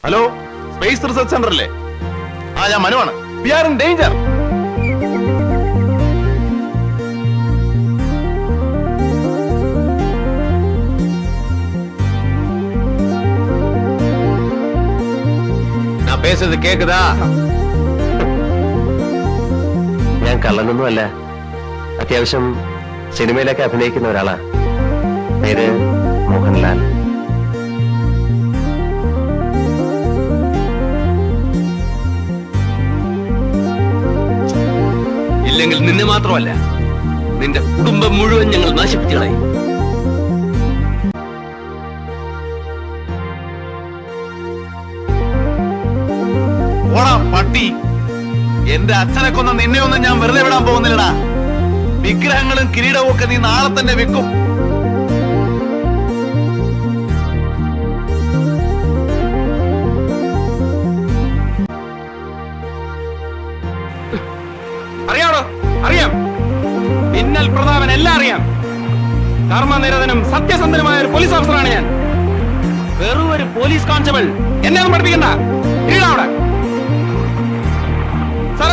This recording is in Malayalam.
ഹലോ, സ്പേസ് റിസർച്ച് സെന്റർ അല്ലേ? ഞാൻ മനുവാണ്. We are in danger. நான் பேசுறது கேக்குதா? ഞാൻ കള്ളനൊന്നുമല്ല. അത്യാവശ്യം സിനിമയിലൊക്കെ അഭിനയിക്കുന്ന ഒരാളാ. പേര് മോഹൻലാൽ. ഇല്ലെങ്കിൽ നിന്നെ മാത്രമല്ല, നിന്റെ കുടുംബം മുഴുവൻ ഞങ്ങൾ നശിപ്പിച്ചു കളയും. ഓടാ പട്ടി. എന്റെ അച്ഛനെ കൊന്ന നിന്നെ ഒന്നും ഞാൻ വെറുതെ വിടാൻ പോകുന്നില്ലടാ. വിഗ്രഹങ്ങളും കിരീടവും ഒക്കെ നീ നാളെ തന്നെ വെക്കും. അറിയാടോ? അറിയാം. മിന്നൽ പ്രതാപൻ എല്ലാം അറിയാം. കർമ്മനിരതനും സത്യസന്ധനുമായ ഒരു പോലീസ് ഓഫീസറാണ് ഞാൻ. വെറും ഒരു പോലീസ് കോൺസ്റ്റബിൾ എന്നെ ഒന്നും പഠിപ്പിക്കണ്ട. അവിടെ സാർ